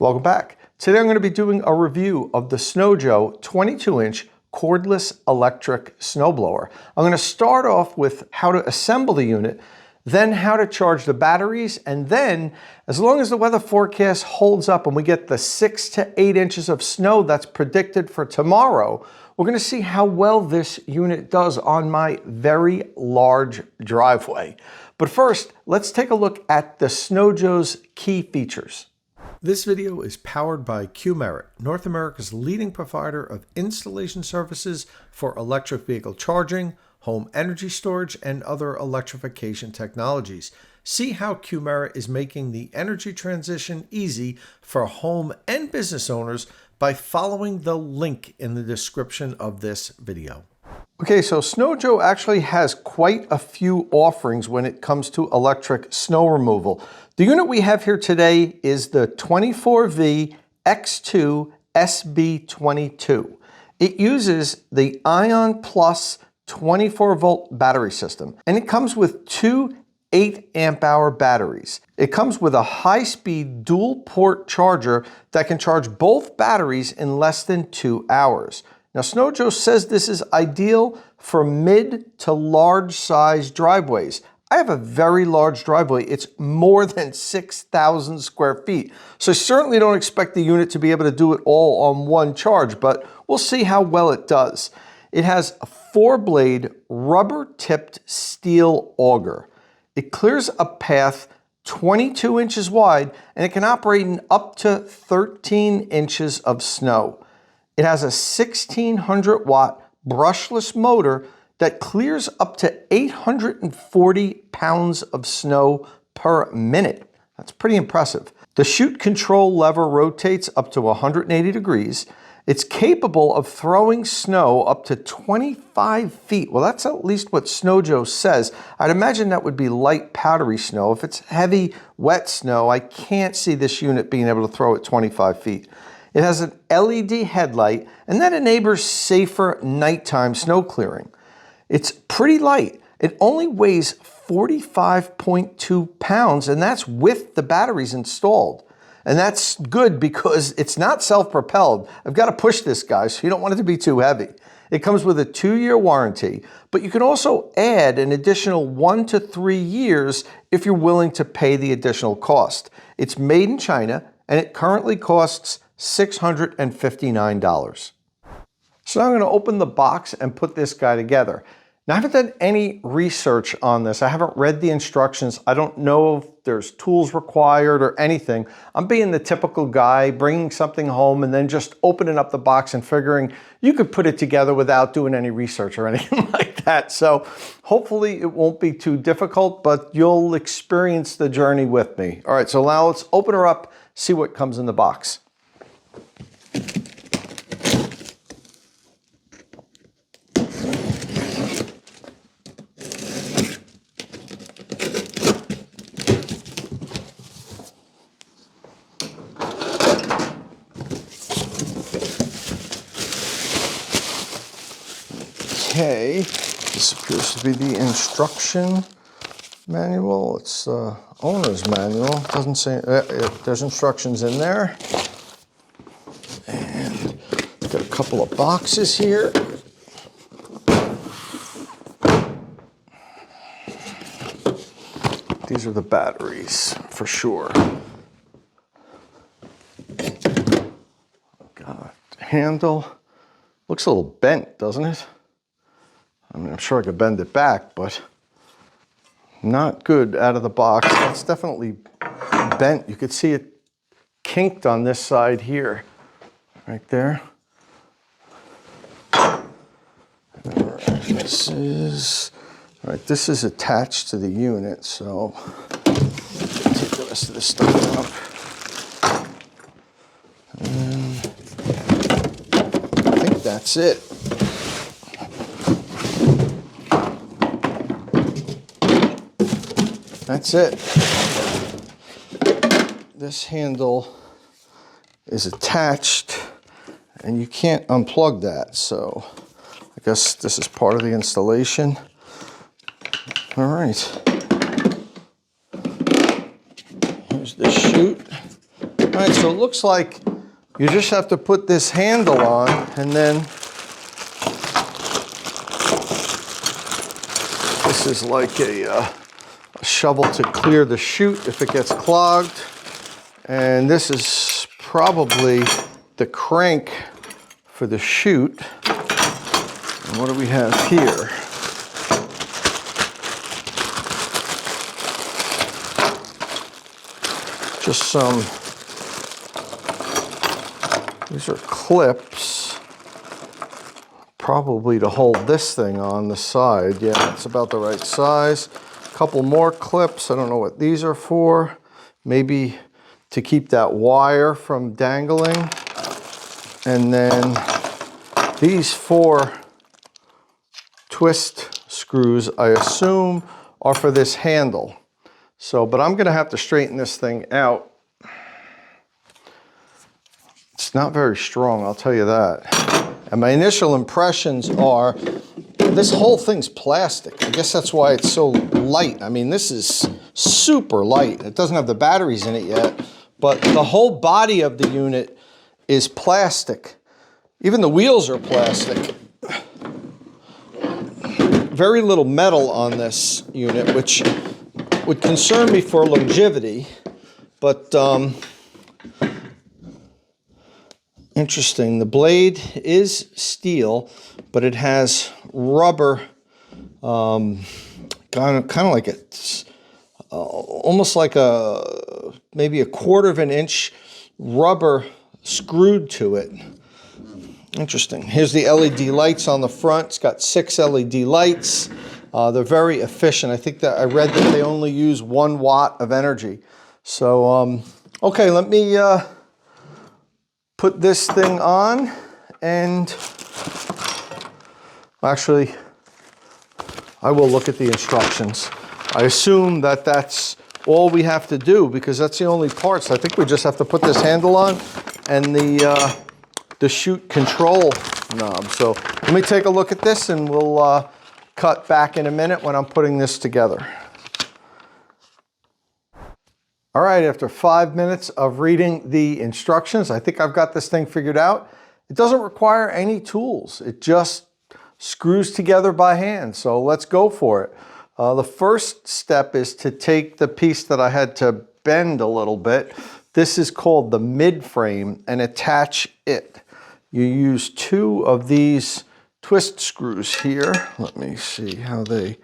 Welcome back. Today I'm going to be doing a review of the SnowJoe 22-inch cordless electric snowblower. I'm going to start off with how to assemble the unit, then how to charge the batteries, and then, as long as the weather forecast holds up and we get the 6 to 8 inches of snow that's predicted for tomorrow, we're going to see how well this unit does on my very large driveway. But first, let's take a look at the SnowJoe's key features. This video is powered by Qmerit, North America's leading provider of installation services for electric vehicle charging, home energy storage, and other electrification technologies. See how Qmerit is making the energy transition easy for home and business owners by following the link in the description of this video. Okay, so SnowJoe actually has quite a few offerings when it comes to electric snow removal. The unit we have here today is the 24V-X2-SB22. It uses the Ion Plus 24-volt battery system, and it comes with two 8-amp-hour batteries. It comes with a high-speed dual-port charger that can charge both batteries in less than 2 hours. Now, SnowJoe says this is ideal for mid to large size driveways. I have a very large driveway. It's more than 6,000 square feet. So I certainly don't expect the unit to be able to do it all on one charge, but we'll see how well it does. It has a 4-blade rubber-tipped steel auger. It clears a path 22 inches wide, and it can operate in up to 13 inches of snow. It has a 1600 watt brushless motor that clears up to 840 pounds of snow per minute. That's pretty impressive. The chute control lever rotates up to 180 degrees. It's capable of throwing snow up to 25 feet. Well, that's at least what SnowJoe says. I'd imagine that would be light powdery snow. If it's heavy, wet snow, I can't see this unit being able to throw it 25 feet. It has an LED headlight, and that enables safer nighttime snow clearing. It's pretty light. It only weighs 45.2 pounds, and that's with the batteries installed. And that's good because it's not self-propelled. I've got to push this, guys, so you don't want it to be too heavy. It comes with a 2-year warranty, but you can also add an additional 1 to 3 years if you're willing to pay the additional cost. It's made in China, and it currently costs $659. So now I'm going to open the box and put this guy together. Now, I haven't done any research on this. I haven't read the instructions. I don't know if there's tools required or anything. I'm being the typical guy, bringing something home and then just opening up the box and figuring you could put it together without doing any research or anything like that. So hopefully it won't be too difficult, but you'll experience the journey with me. All right, so now let's open her up, see what comes in the box. Okay, this appears to be the instruction manual. It's owner's manual. Doesn't say, there's instructions in there. And got a couple of boxes here. These are the batteries for sure. Got a handle. Looks a little bent, doesn't it? I mean, I'm sure I could bend it back, but not good out of the box. It's definitely bent. You could see it kinked on this side here, right there. This is, all right, this is attached to the unit, so take the rest of this stuff out. And I think that's it. That's it. This handle is attached and you can't unplug that, so I guess this is part of the installation. All right. Here's the chute. All right, so it looks like you just have to put this handle on, and then this is like a shovel to clear the chute if it gets clogged. And this is probably the crank for the chute. And what do we have here? Just some, these are clips, probably to hold this thing on the side. Yeah, it's about the right size. A couple more clips, I don't know what these are for. Maybe to keep that wire from dangling. And then these 4 twist screws, I assume, are for this handle. So, but I'm gonna have to straighten this thing out. It's not very strong, I'll tell you that. And my initial impressions are, this whole thing's plastic. I guess that's why it's so light. I mean, this is super light. It doesn't have the batteries in it yet, but the whole body of the unit is plastic. Even the wheels are plastic. Very little metal on this unit, which would concern me for longevity, but interesting. The blade is steel, but it has rubber, kind of like it's almost like maybe a 1/4 of an inch rubber screwed to it. Interesting. Here's the LED lights on the front. It's got 6 LED lights. They're very efficient. I think that I read that they only use 1 watt of energy. So, okay, let me put this thing on, and actually, I will look at the instructions. I assume that that's all we have to do because that's the only parts. I think we just have to put this handle on and the chute control knob. So let me take a look at this, and we'll cut back in a minute when I'm putting this together. All right, after 5 minutes of reading the instructions, I think I've got this thing figured out. It doesn't require any tools. It just screws together by hand. So let's go for it. The first step is to take the piece that I had to bend a little bit. This is called the mid frame, and attach it. You use 2 of these twist screws here. Let me see how they,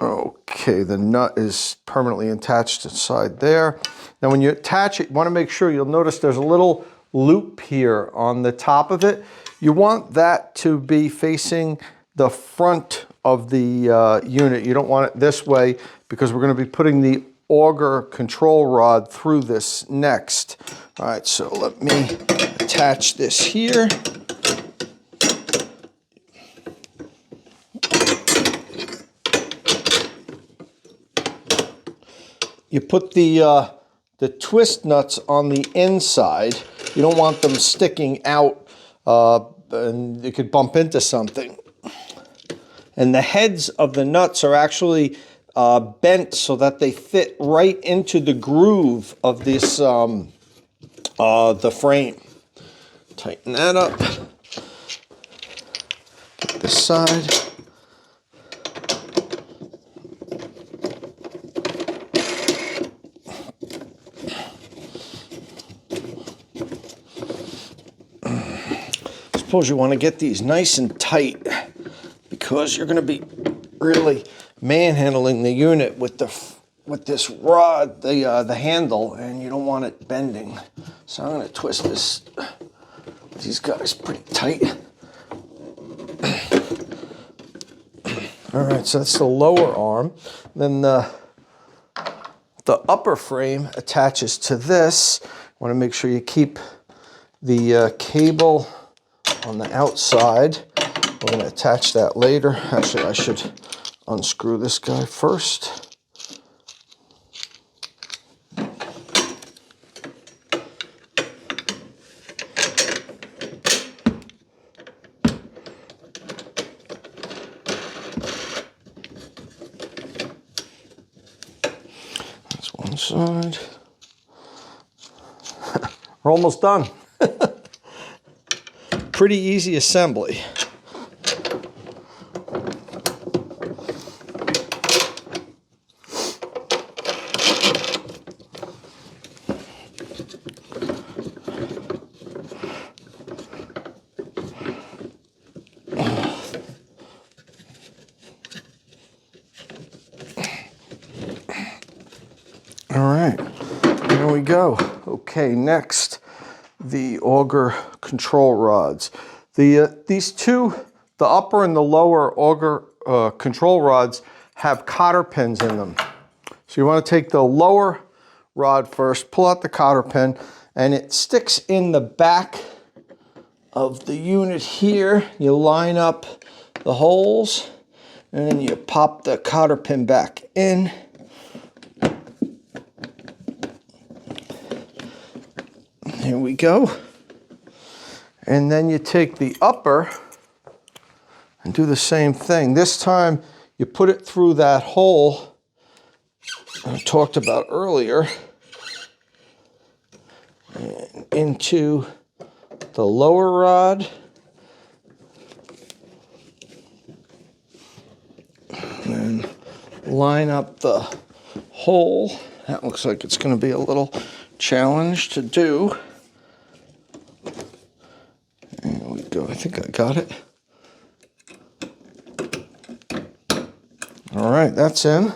okay, the nut is permanently attached inside there. Now when you attach it, you want to make sure, you'll notice there's a little loop here on the top of it. You want that to be facing the front of the unit. You don't want it this way because we're going to be putting the auger control rod through this next. All right, so let me attach this here. You put the twist nuts on the inside. You don't want them sticking out and you could bump into something. And the heads of the nuts are actually bent so that they fit right into the groove of this the frame. Tighten that up. Get this side. Suppose you want to get these nice and tight because you're going to be really manhandling the unit with this rod, the handle, and you don't want it bending. So I'm going to twist these guys pretty tight. All right, so that's the lower arm. Then the upper frame attaches to this. Want to make sure you keep the cable on the outside. We're going to attach that later. Actually, I should unscrew this guy first. That's one side. we're almost done. Pretty easy assembly. All right, here we go. Okay, next, the auger control rods. These two, the upper and the lower auger control rods have cotter pins in them. So you want to take the lower rod first, pull out the cotter pin, and it sticks in the back of the unit here. You line up the holes, and then you pop the cotter pin back in. Here we go. And then you take the upper and do the same thing. This time you put it through that hole I talked about earlier and into the lower rod. And then line up the hole. That looks like it's going to be a little challenge to do. There we go. I think I got it. All right, that's in.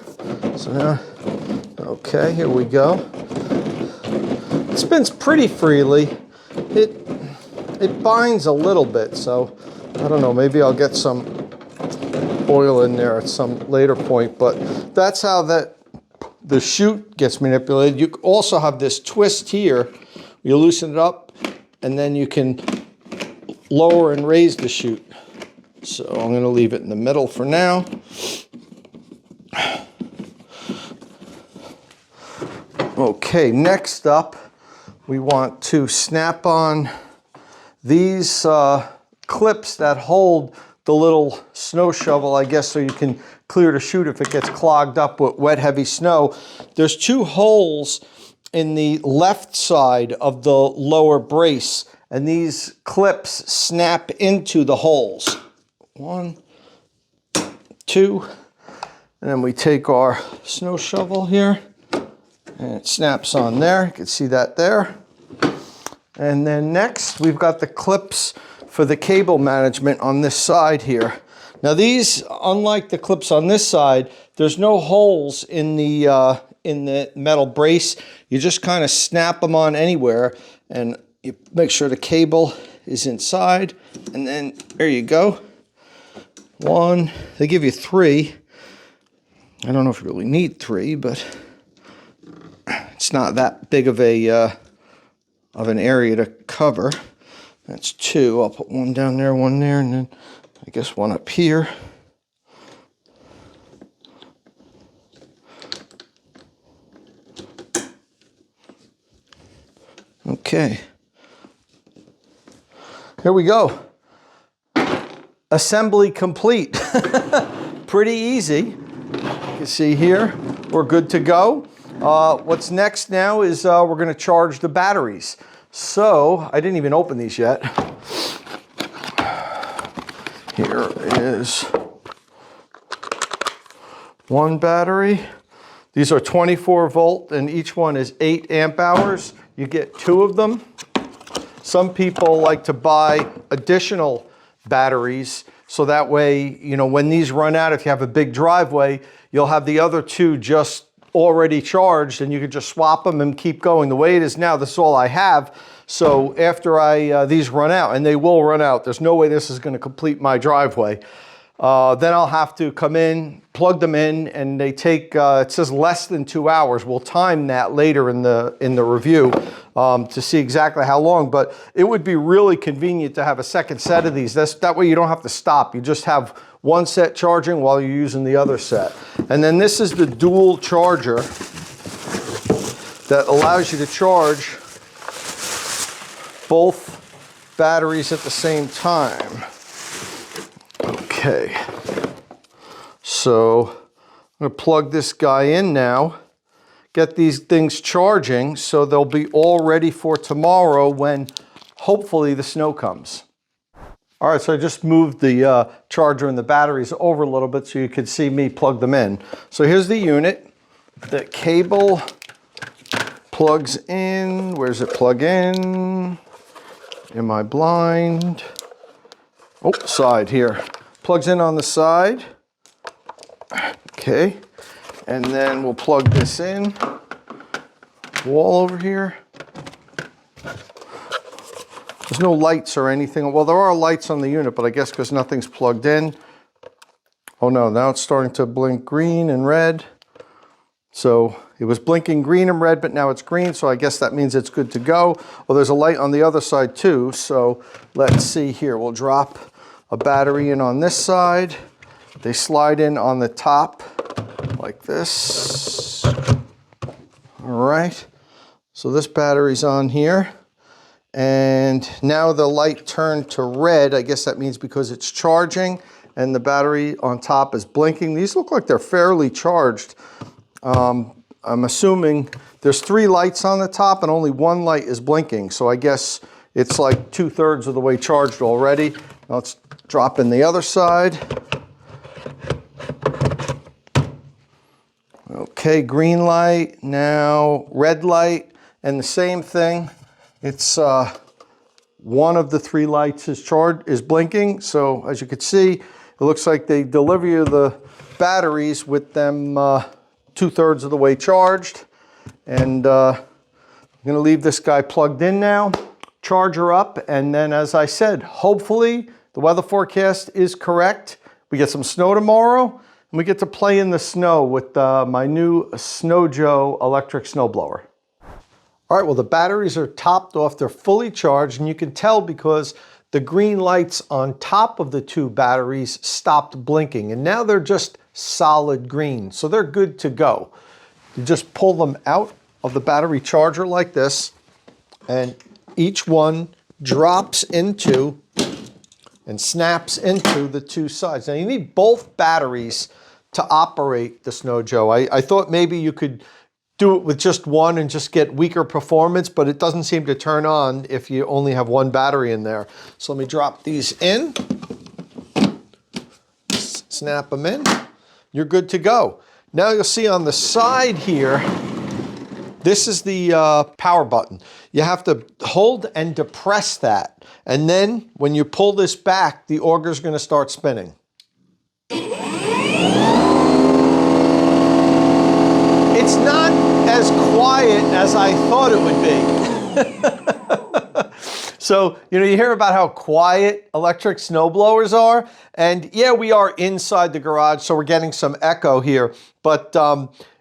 So now, okay, here we go. It spins pretty freely. It binds a little bit, so I don't know, maybe I'll get some oil in there at some later point, but that's how the chute gets manipulated. You also have this twist here. You loosen it up, and then you can lower and raise the chute. So I'm going to leave it in the middle for now. Okay, next up, we want to snap on these clips that hold the little snow shovel, I guess, so you can clear the chute if it gets clogged up with wet, heavy snow. There's two holes in the left side of the lower brace, and these clips snap into the holes. 1, 2, and then we take our snow shovel here, and it snaps on there. You can see that there. And then next, we've got the clips for the cable management on this side here. Now these, unlike the clips on this side, there's no holes in the metal brace. You just kind of snap them on anywhere, and you make sure the cable is inside, and then there you go. 1, they give you 3. I don't know if you really need 3, but it's not that big of an area to cover. That's 2. I'll put 1 down there, 1 there, and then I guess 1 up here. Okay. Here we go. Assembly complete. Pretty easy. You can see here, we're good to go. What's next now is we're going to charge the batteries. So, I didn't even open these yet. Here is 1 battery. These are 24 volt and each one is 8 amp hours. You get 2 of them. Some people like to buy additional batteries so that way, you know, when these run out, if you have a big driveway, you'll have the other 2 just already charged and you can just swap them and keep going. The way it is now, this is all I have. So after these run out, and they will run out, there's no way this is going to complete my driveway. Then I'll have to come in, plug them in, and they take, it says less than 2 hours. We'll time that later in the review to see exactly how long, but it would be really convenient to have a second set of these. That way you don't have to stop. You just have 1 set charging while you're using the other set. And then this is the dual charger that allows you to charge both batteries at the same time. Okay, so I'm going to plug this guy in now, get these things charging so they'll be all ready for tomorrow when hopefully the snow comes. All right, so I just moved the charger and the batteries over a little bit so you could see me plug them in. So here's the unit. The cable plugs in. Where's it plug in? Am I blind? Oh, side here. Plugs in on the side. Okay. And then we'll plug this in. Wall over here. There's no lights or anything. Well, there are lights on the unit, but I guess because nothing's plugged in. Oh no, now it's starting to blink green and red. So it was blinking green and red, but now it's green, so I guess that means it's good to go. Well, there's a light on the other side too, so let's see here. We'll drop a battery in on this side. They slide in on the top like this. All right, so this battery's on here. And now the light turned to red. I guess that means because it's charging and the battery on top is blinking. These look like they're fairly charged. I'm assuming there's 3 lights on the top and only 1 light is blinking. So I guess it's like 2/3 of the way charged already. Now let's drop in the other side. Okay, green light, now red light, and the same thing. It's one of the 3 lights is blinking. So as you can see, it looks like they deliver you the batteries with them 2/3 of the way charged. And I'm gonna leave this guy plugged in now, charge her up, and then as I said, hopefully the weather forecast is correct. We get some snow tomorrow, and we get to play in the snow with my new Snow Joe electric snowblower. All right, well, the batteries are topped off. They're fully charged, and you can tell because the green lights on top of the 2 batteries stopped blinking, and now they're just solid green, so they're good to go. You just pull them out of the battery charger like this, and each one drops into and snaps into the 2 sides. Now, you need both batteries to operate the Snow Joe. I thought maybe you could do it with just one and just get weaker performance, but it doesn't seem to turn on if you only have 1 battery in there. So let me drop these in, snap them in, you're good to go. Now you'll see on the side here, this is the power button. You have to hold and depress that. And then when you pull this back, the auger's gonna start spinning. It's not as quiet as I thought it would be. So, you know, you hear about how quiet electric snowblowers are, and yeah, we are inside the garage, so we're getting some echo here, but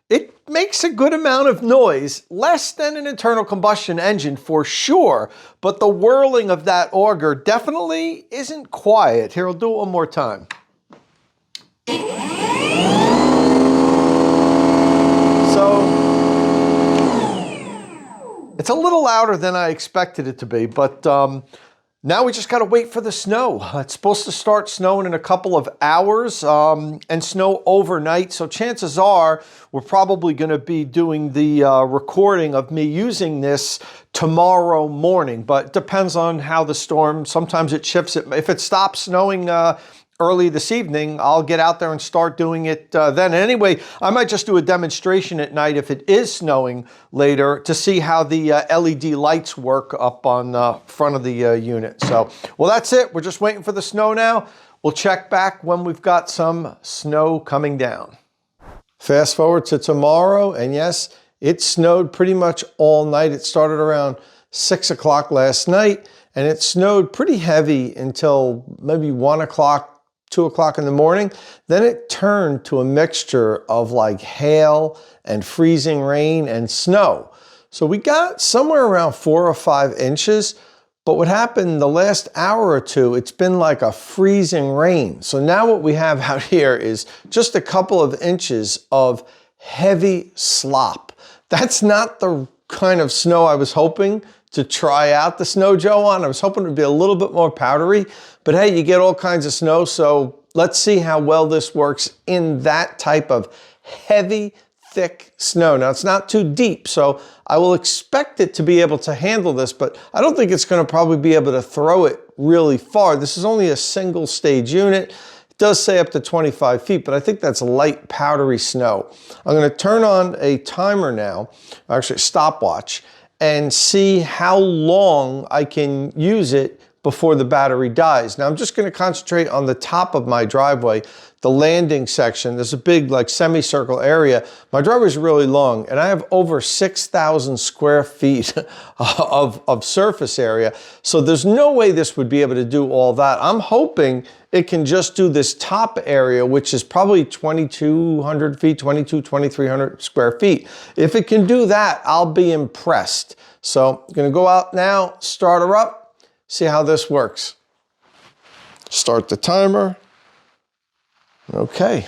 it makes a good amount of noise, less than an internal combustion engine for sure, but the whirling of that auger definitely isn't quiet. Here, I'll do it one more time. So, it's a little louder than I expected it to be, but now we just got to wait for the snow. It's supposed to start snowing in a couple of hours and snow overnight, so chances are we're probably going to be doing the recording of me using this tomorrow morning, but it depends on how the storm, sometimes it shifts. If it stops snowing early this evening, I'll get out there and start doing it then. Anyway, I might just do a demonstration at night if it is snowing later to see how the LED lights work up on the front of the unit. So, well, that's it. We're just waiting for the snow now. We'll check back when we've got some snow coming down. Fast forward to tomorrow, and yes, it snowed pretty much all night. It started around 6 o'clock last night, and it snowed pretty heavy until maybe 1 o'clock, 2 o'clock in the morning. Then it turned to a mixture of like hail and freezing rain and snow. So we got somewhere around 4 or 5 inches, but what happened the last hour or two, it's been like a freezing rain. So now what we have out here is just a couple of inches of heavy slop. That's not the kind of snow I was hoping to try out the Snow Joe on. I was hoping it would be a little bit more powdery, but hey, you get all kinds of snow, so let's see how well this works in that type of heavy, thick snow. Now it's not too deep, so I will expect it to be able to handle this, but I don't think it's going to probably be able to throw it really far. This is only a single stage unit. It does say up to 25 feet, but I think that's light powdery snow. I'm going to turn on a timer now, actually a stopwatch, and see how long I can use it before the battery dies. Now I'm just going to concentrate on the top of my driveway, the landing section. There's a big like semicircle area. My driveway is really long and I have over 6,000 square feet of surface area. So there's no way this would be able to do all that. I'm hoping it can just do this top area, which is probably 2,200 feet, 2,300 square feet. If it can do that, I'll be impressed. So I'm gonna go out now, start her up, see how this works. Start the timer. Okay.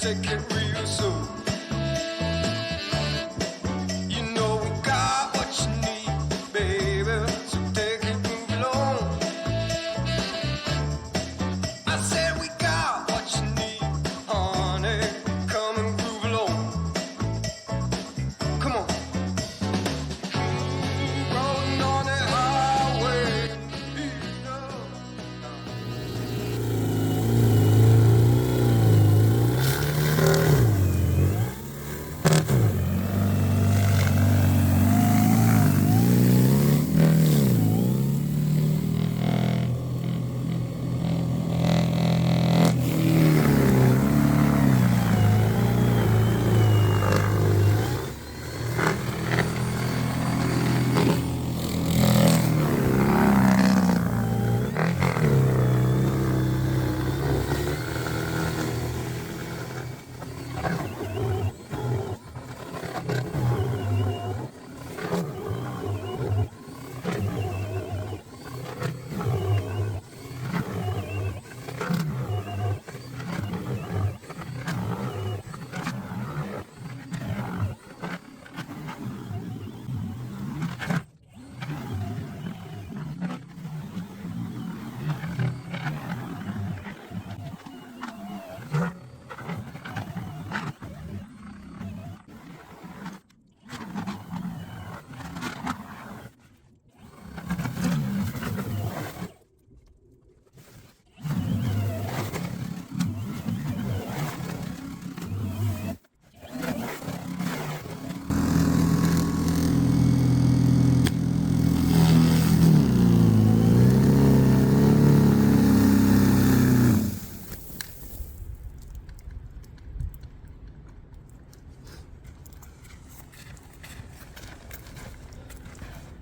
Take it real soon. You know we got what you need, baby. So take it, move along. I said we got what you need, honey. Come and groove along. Come on. Rolling on the highway.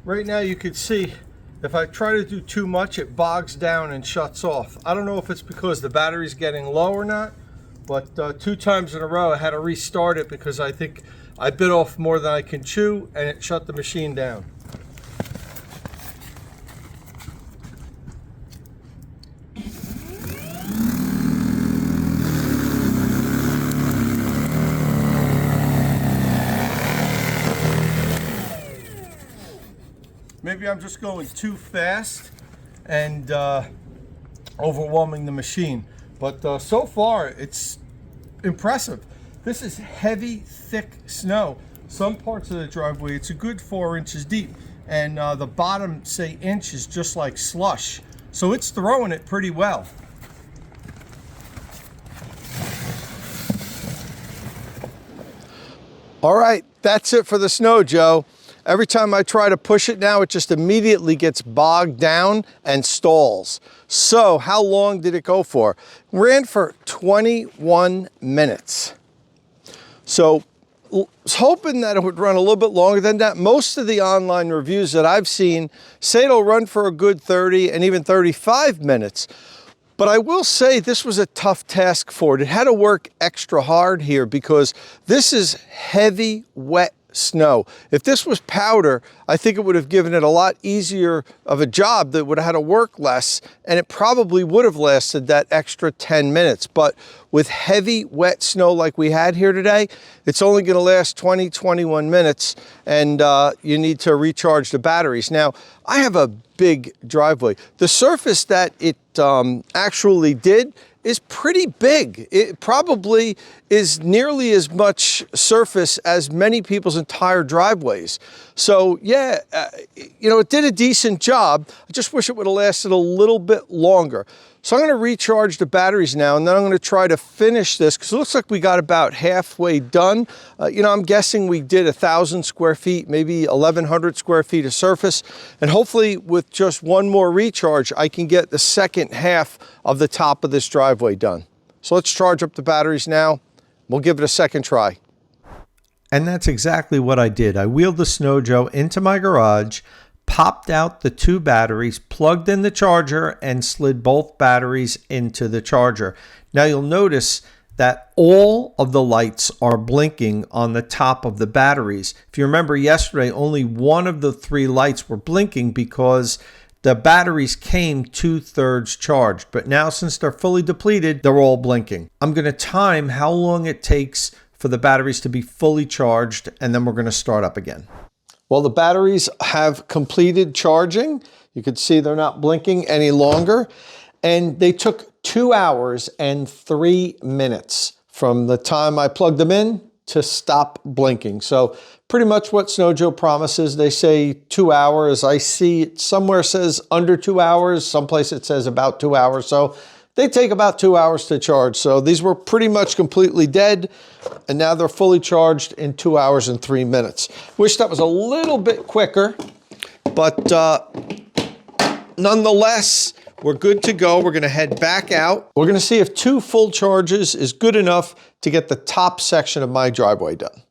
Right now you can see if I try to do too much, it bogs down and shuts off. I don't know if it's because the battery's getting low or not, but 2 times in a row I had to restart it because I think I bit off more than I can chew and it shut the machine down. Maybe I'm just going too fast and overwhelming the machine. But so far, it's impressive. This is heavy, thick snow. Some parts of the driveway, it's a good 4 inches deep. And the bottom, say, inch is just like slush. So it's throwing it pretty well. All right, that's it for the snow, Joe. Every time I try to push it now, it just immediately gets bogged down and stalls. So how long did it go for? Ran for 21 minutes. So was hoping that it would run a little bit longer than that. Most of the online reviews that I've seen say it'll run for a good 30 and even 35 minutes. But I will say this was a tough task for it. It had to work extra hard here because this is heavy, wet snow. If this was powder, I think it would have given it a lot easier of a job that would have had to work less, and it probably would have lasted that extra 10 minutes. But with heavy, wet snow like we had here today, it's only going to last 20, 21 minutes, and you need to recharge the batteries. Now, I have a big driveway. The surface that it actually did is pretty big. It probably is nearly as much surface as many people's entire driveways. So yeah, you know, it did a decent job. I just wish it would have lasted a little bit longer. So I'm going to recharge the batteries now, and then I'm going to try to finish this because it looks like we got about halfway done. You know, I'm guessing we did 1,000 square feet, maybe 1,100 square feet of surface. And hopefully with just one more recharge, I can get the second half of the top of this driveway done. So let's charge up the batteries now. We'll give it a second try. And that's exactly what I did. I wheeled the Snow Joe into my garage, popped out the 2 batteries, plugged in the charger, and slid both batteries into the charger. Now you'll notice that all of the lights are blinking on the top of the batteries. If you remember yesterday, only one of the 3 lights were blinking because the batteries came 2/3 charged. But now, since they're fully depleted, they're all blinking. I'm going to time how long it takes for the batteries to be fully charged, and then we're going to start up again. Well, the batteries have completed charging. You can see they're not blinking any longer. And they took 2 hours and 3 minutes from the time I plugged them in to stop blinking. So pretty much what Snow Joe promises. They say 2 hours. I see it somewhere says under 2 hours. Someplace it says about 2 hours. So they take about 2 hours to charge. So these were pretty much completely dead, and now they're fully charged in 2 hours and 3 minutes. Wish that was a little bit quicker, but nonetheless, we're good to go. We're gonna head back out. We're gonna see if 2 full charges is good enough to get the top section of my driveway done.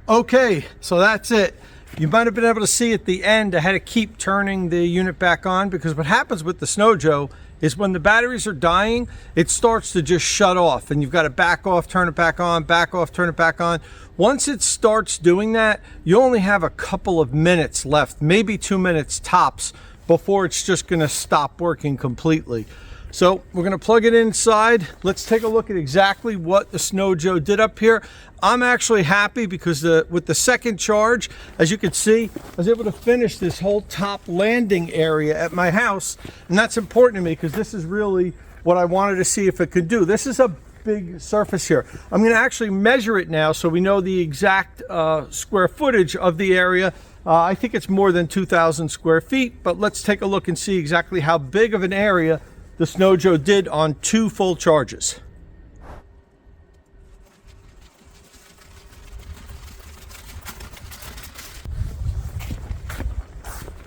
Okay, so that's it. You might have been able to see at the end, I had to keep turning the unit back on because what happens with the Snow Joe is when the batteries are dying, it starts to just shut off and you've got to back off, turn it back on, back off, turn it back on. Once it starts doing that, you only have a couple of minutes left, maybe 2 minutes tops, before it's just gonna stop working completely. So we're gonna plug it inside. Let's take a look at exactly what the Snow Joe did up here. I'm actually happy because with the second charge, as you can see, I was able to finish this whole top landing area at my house. And that's important to me because this is really what I wanted to see if it could do. This is a big surface here. I'm gonna actually measure it now so we know the exact square footage of the area. I think it's more than 2,000 square feet, but let's take a look and see exactly how big of an area the Snow Joe did on 2 full charges.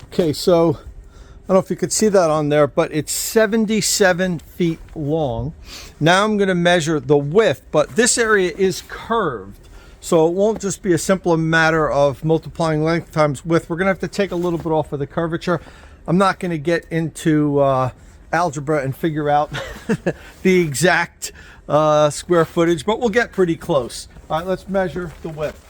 Okay, so I don't know if you could see that on there, but it's 77 feet long. Now I'm going to measure the width, but this area is curved. So it won't just be a simple matter of multiplying length times width. We're going to have to take a little bit off of the curvature. I'm not going to get into algebra and figure out the exact square footage, but we'll get pretty close. All right, let's measure the width.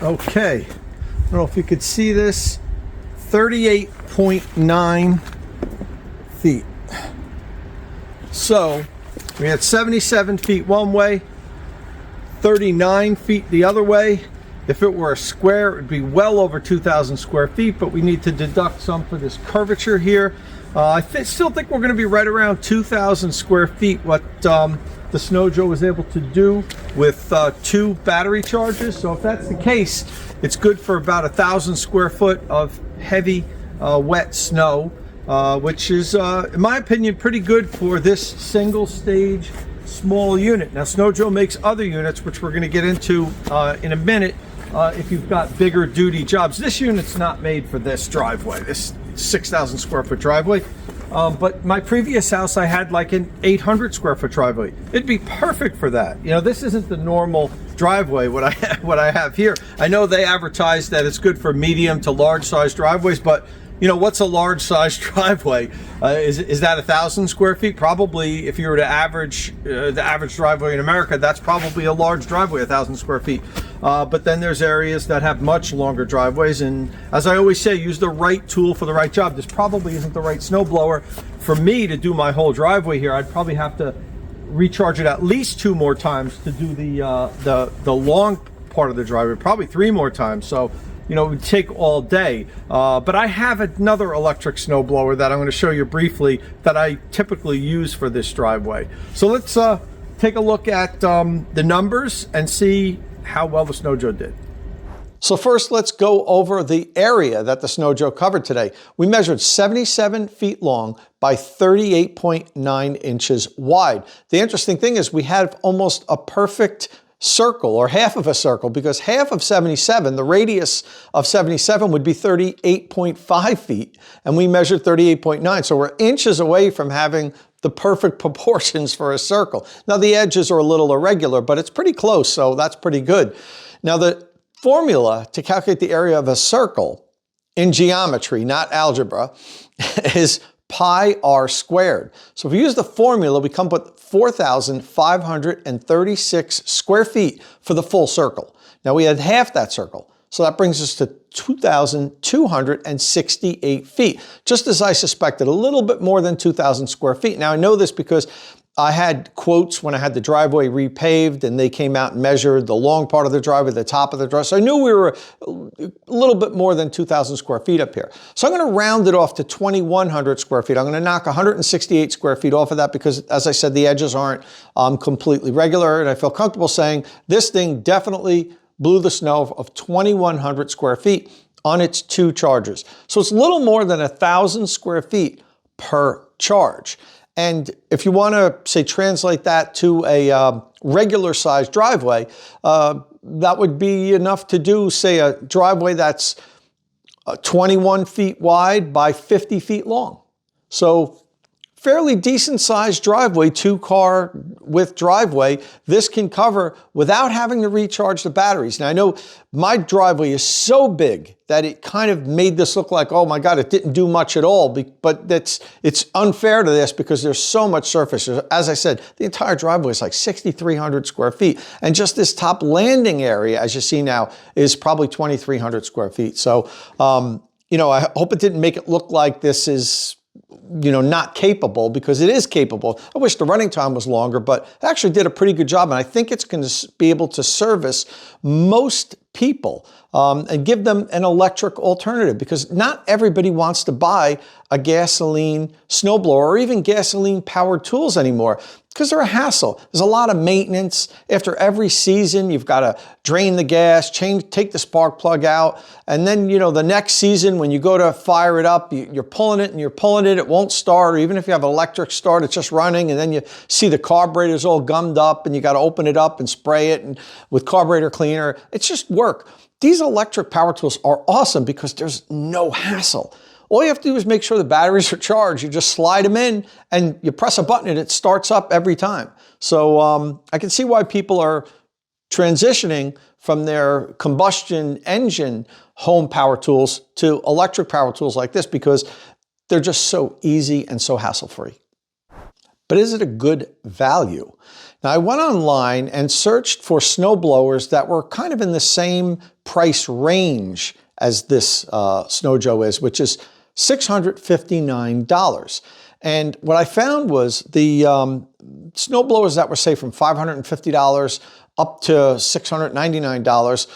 Okay, I don't know if you could see this, 38.9 feet. So we had 77 feet one way, 39 feet the other way. If it were a square, it would be well over 2,000 square feet, but we need to deduct some for this curvature here. I still think we're going to be right around 2,000 square feet, what the Snow Joe was able to do with 2 battery charges. So if that's the case, it's good for about 1,000 square foot of heavy, wet snow, which is, in my opinion, pretty good for this single stage small unit. Now, Snow Joe makes other units, which we're going to get into in a minute, if you've got bigger duty jobs. This unit's not made for this driveway, this 6,000 square foot driveway. But my previous house, I had like an 800 square foot driveway. It'd be perfect for that. You know, this isn't the normal driveway, what I have here. I know they advertise that it's good for medium to large size driveways, but you know, what's a large size driveway? Is that 1,000 square feet? Probably, if you were to average the average driveway in America, that's probably a large driveway, 1,000 square feet. But then there's areas that have much longer driveways, and as I always say, use the right tool for the right job. This probably isn't the right snowblower for me to do my whole driveway here. I'd probably have to recharge it at least 2 more times to do the long part of the driveway, probably 3 more times. So, you know, it would take all day. But I have another electric snowblower that I'm going to show you briefly that I typically use for this driveway. So let's take a look at the numbers and see how well the Snow Joe did. So first, let's go over the area that the Snow Joe covered today. We measured 77 feet long by 38.9 inches wide. The interesting thing is we have almost a perfect circle, or half of a circle, because half of 77, the radius of 77 would be 38.5 feet, and we measured 38.9. So we're inches away from having the perfect proportions for a circle. Now the edges are a little irregular, but it's pretty close, so that's pretty good. Now the formula to calculate the area of a circle in geometry, not algebra, is pi r squared. So if we use the formula, we come up with 4,536 square feet for the full circle. Now we had half that circle, so that brings us to 2,268 feet. Just as I suspected, a little bit more than 2,000 square feet. Now I know this because I had quotes when I had the driveway repaved, and they came out and measured the long part of the driveway, the top of the driveway. So I knew we were a little bit more than 2,000 square feet up here. So I'm going to round it off to 2,100 square feet. I'm going to knock 168 square feet off of that because, as I said, the edges aren't completely regular, and I feel comfortable saying this thing definitely blew the snow of 2,100 square feet on its 2 charges. So it's a little more than 1,000 square feet per charge. And if you want to, say, translate that to a regular sized driveway, that would be enough to do, say, a driveway that's 21 feet wide by 50 feet long. So fairly decent sized driveway, 2-car width driveway, this can cover without having to recharge the batteries. Now I know my driveway is so big that it kind of made this look like, oh my God, it didn't do much at all, but it's unfair to this because there's so much surface. As I said, the entire driveway is like 6,300 square feet. And just this top landing area, as you see now, is probably 2,300 square feet. So, you know, I hope it didn't make it look like this is, you know, not capable, because it is capable. I wish the running time was longer, but it actually did a pretty good job. And I think it's going to be able to service most people and give them an electric alternative, because not everybody wants to buy a gasoline snowblower or even gasoline powered tools anymore, because they're a hassle. There's a lot of maintenance. After every season, you've got to drain the gas, take the spark plug out. And then, you know, the next season when you go to fire it up, you're pulling it and you're pulling it, it won't start. Or even if you have an electric start, it's just running. And then you see the carburetor's all gummed up and you got to open it up and spray it and with carburetor cleaner. It's just work. These electric power tools are awesome because there's no hassle. All you have to do is make sure the batteries are charged. You just slide them in and you press a button and it starts up every time. So I can see why people are transitioning from their combustion engine home power tools to electric power tools like this, because they're just so easy and so hassle-free. But is it a good value? Now I went online and searched for snow blowers that were kind of in the same price range as this Snojo is, which is $659. And what I found was the snow blowers that were, say, from $550 up to $699,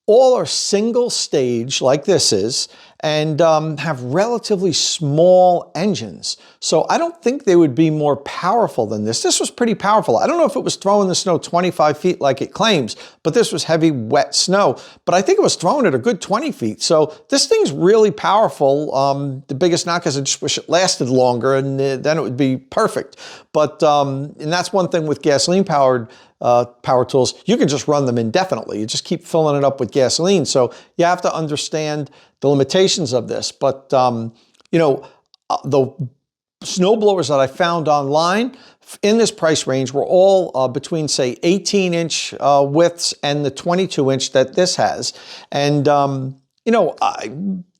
all are single stage like this is, and have relatively small engines. So I don't think they would be more powerful than this. This was pretty powerful. I don't know if it was throwing the snow 25 feet like it claims, but this was heavy, wet snow. But I think it was throwing it a good 20 feet. So this thing's really powerful. The biggest knock is I just wish it lasted longer, and then it would be perfect. But, and that's one thing with gasoline-powered power tools, you can just run them indefinitely. You just keep filling it up with gasoline. So you have to understand the limitations of this. But, you know, the snow blowers that I found online in this price range were all between, say, 18-inch widths and the 22-inch that this has. And, you know,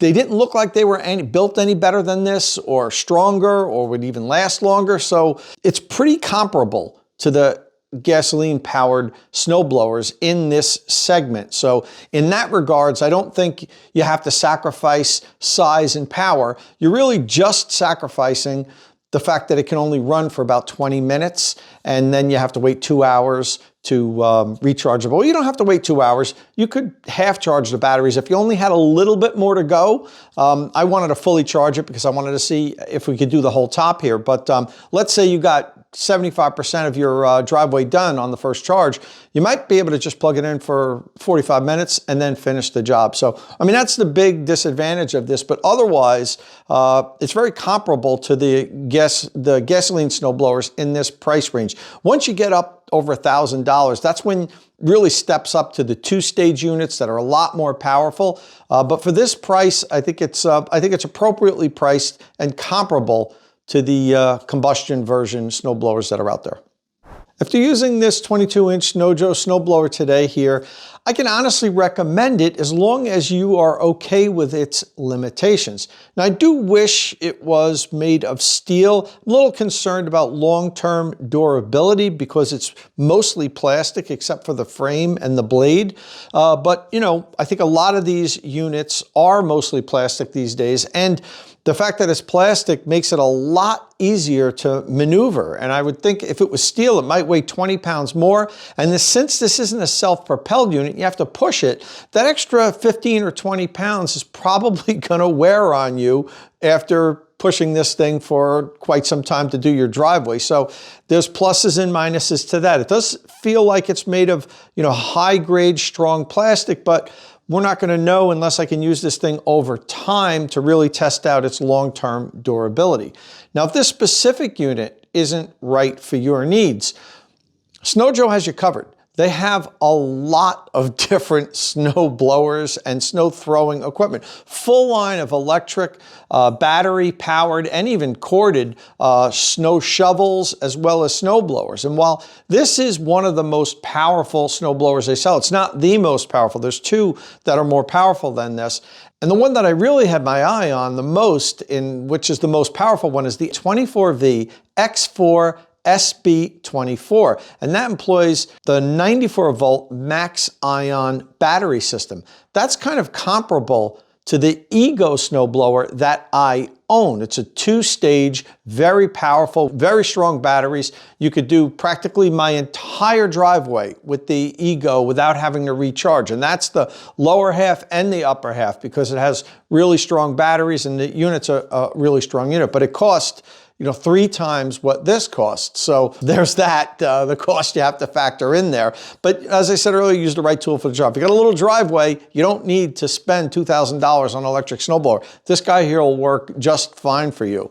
they didn't look like they were built any better than this or stronger or would even last longer. So it's pretty comparable to the gasoline powered snow blowers in this segment. So in that regards, I don't think you have to sacrifice size and power. You're really just sacrificing the fact that it can only run for about 20 minutes, and then you have to wait 2 hours to recharge it. Well, you don't have to wait 2 hours. You could half charge the batteries. If you only had a little bit more to go, I wanted to fully charge it because I wanted to see if we could do the whole top here. But let's say you got 75% of your driveway done on the first charge, you might be able to just plug it in for 45 minutes and then finish the job. So, I mean, that's the big disadvantage of this, but otherwise, it's very comparable to the gasoline snow blowers in this price range. Once you get up over $1,000, that's when really steps up to the 2-stage units that are a lot more powerful. But for this price, I think it's appropriately priced and comparable to the combustion version snowblowers that are out there. After using this 22-inch Snojo snowblower today here, I can honestly recommend it as long as you are okay with its limitations. Now, I do wish it was made of steel. I'm a little concerned about long-term durability because it's mostly plastic except for the frame and the blade. But, you know, I think a lot of these units are mostly plastic these days, and the fact that it's plastic makes it a lot easier to maneuver. And I would think if it was steel, it might weigh 20 pounds more. And since this isn't a self-propelled unit, you have to push it. That extra 15 or 20 pounds is probably going to wear on you after pushing this thing for quite some time to do your driveway. So there's pluses and minuses to that. It does feel like it's made of, you know, high-grade, strong plastic, but we're not going to know unless I can use this thing over time to really test out its long-term durability. Now, if this specific unit isn't right for your needs, Snojo has you covered. they have a lot of different snow blowers and snow throwing equipment. Full line of electric, battery powered, and even corded snow shovels, as well as snow blowers. And while this is one of the most powerful snow blowers they sell, it's not the most powerful. There's two that are more powerful than this. And the one that I really had my eye on the most, which is the most powerful one, is the 24V-X2-SB22. And that employs the 94-volt max ion battery system. That's kind of comparable to the Ego snowblower that I own. It's a two-stage, very powerful, very strong batteries. You could do practically my entire driveway with the Ego without having to recharge. And that's the lower half and the upper half, because it has really strong batteries and the unit's a really strong unit. But it costs, 3 times what this costs. So there's that, the cost you have to factor in there. But as I said earlier, use the right tool for the job. If you got a little driveway, you don't need to spend $2,000 on an electric snowblower. This guy here will work just fine for you.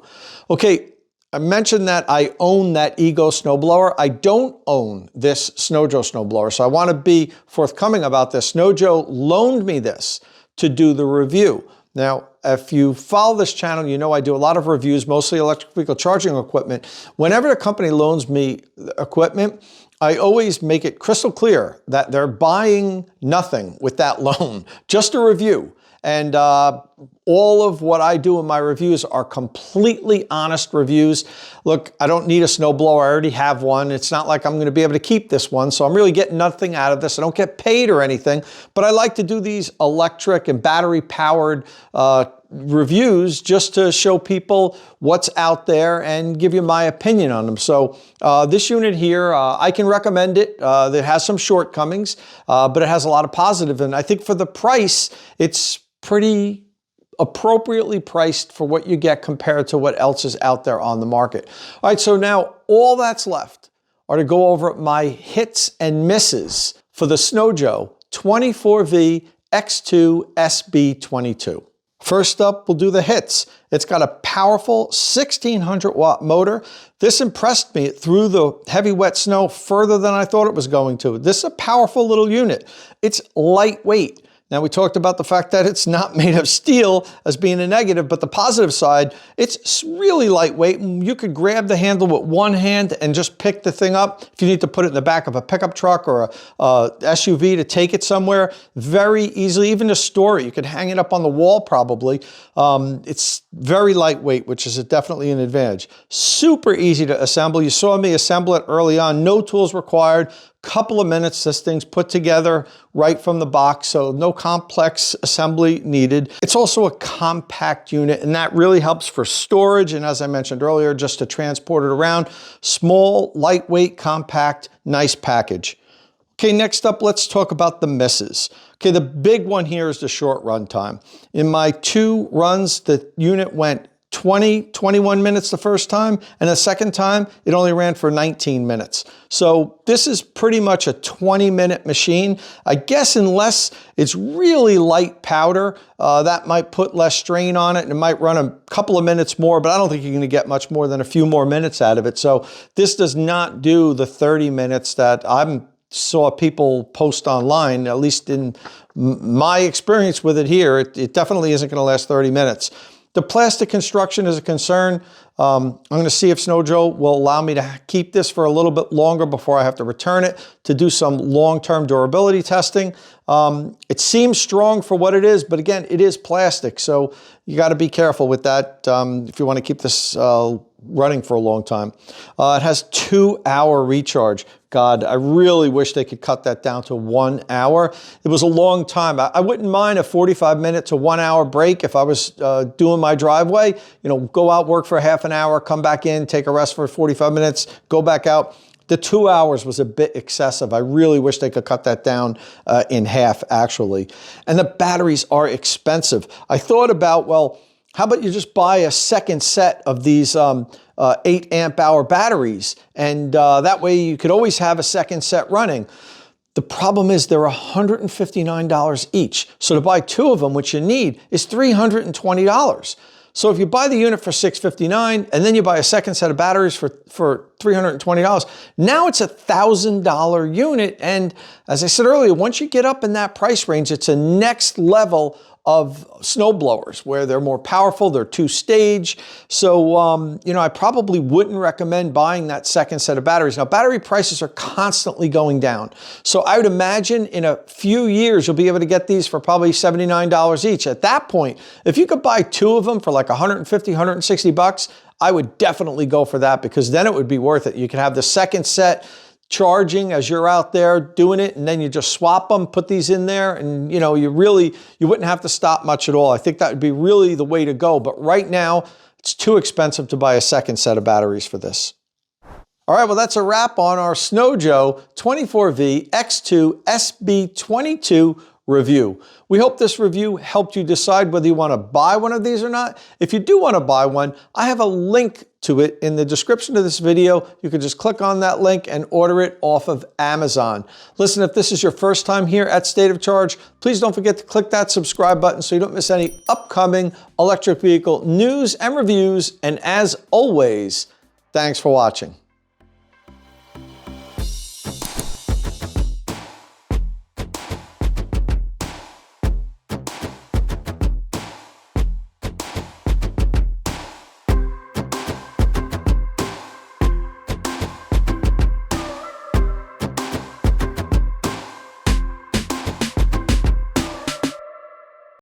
Okay, I mentioned that I own that Ego snowblower. I don't own this Snojo snowblower, so I want to be forthcoming about this. Snojo loaned me this to do the review. Now, if you follow this channel, you know I do a lot of reviews, mostly electric vehicle charging equipment. Whenever a company loans me equipment, I always make it crystal clear that they're buying nothing with that loan, just a review. And all of what I do in my reviews are completely honest reviews. Look, I don't need a snowblower. I already have one. It's not like I'm going to be able to keep this one, so I'm really getting nothing out of this. I don't get paid or anything, but I like to do these electric and battery-powered reviews just to show people what's out there and give you my opinion on them. So this unit here, I can recommend it. It has some shortcomings, but it has a lot of positive. And I think for the price, it's pretty appropriately priced for what you get compared to what else is out there on the market. All right, so now all that's left are to go over my hits and misses for the Snojo 24V-X2-SB22. First up, we'll do the hits. It's got a powerful 1600 watt motor. This impressed me. It threw the heavy wet snow further than I thought it was going to. This is a powerful little unit. It's lightweight. Now, we talked about the fact that it's not made of steel as being a negative, but the positive side, it's really lightweight. You could grab the handle with one hand and just pick the thing up. If you need to put it in the back of a pickup truck or a SUV to take it somewhere, very easily, even to store it. You could hang it up on the wall probably. It's very lightweight, which is definitely an advantage. Super easy to assemble. You saw me assemble it early on. No tools required. Couple of minutes, this thing's put together right from the box, so no complex assembly needed. It's also a compact unit, and that really helps for storage, and as I mentioned earlier, just to transport it around. Small, lightweight, compact, nice package. Okay, next up, let's talk about the misses. Okay, the big one here is the short run time. In my 2 runs, the unit went 21 minutes the first time, and the second time it only ran for 19 minutes. So this is pretty much a 20-minute machine. I guess unless it's really light powder, that might put less strain on it and it might run a couple of minutes more, but I don't think you're going to get much more than a few more minutes out of it. So this does not do the 30 minutes that I saw people post online, at least in my experience with it here. It definitely isn't going to last 30 minutes. The plastic construction is a concern. I'm going to see if Snojo will allow me to keep this for a little bit longer before I have to return it to do some long-term durability testing. It seems strong for what it is, but again, it is plastic, so you got to be careful with that if you want to keep this running for a long time. It has 2-hour recharge. God, I really wish they could cut that down to 1 hour. It was a long time. I wouldn't mind a 45-minute to 1 hour break if I was doing my driveway. Go out, work for half an hour, come back in, take a rest for 45 minutes, go back out. The 2 hours was a bit excessive. I really wish they could cut that down in half, actually. And the batteries are expensive. I thought about, well, how about you just buy a second set of these 8 amp hour batteries, and that way you could always have a second set running. The problem is they're $159 each. So to buy 2 of them, which you need, is $320. So if you buy the unit for $659 and then you buy a second set of batteries for $320, now it's a $1,000 unit. And as I said earlier, once you get up in that price range, it's a next level of snow blowers where they're more powerful, they're two-stage. So, you know, I probably wouldn't recommend buying that second set of batteries. Now, battery prices are constantly going down. So I would imagine in a few years, you'll be able to get these for probably $79 each. At that point, if you could buy two of them for like $150, $160, I would definitely go for that, because then it would be worth it. You could have the second set charging as you're out there doing it, and then you just swap them, put these in there, and you know, you wouldn't have to stop much at all. I think that would be really the way to go. But right now, it's too expensive to buy a second set of batteries for this. All right, well, that's a wrap on our Snow Joe 24V-X2-SB22 review. We hope this review helped you decide whether you want to buy one of these or not. If you do want to buy one, I have a link to it in the description of this video. You can just click on that link and order it off of Amazon. Listen, if this is your first time here at State of Charge, please don't forget to click that subscribe button so you don't miss any upcoming electric vehicle news and reviews. And as always, thanks for watching.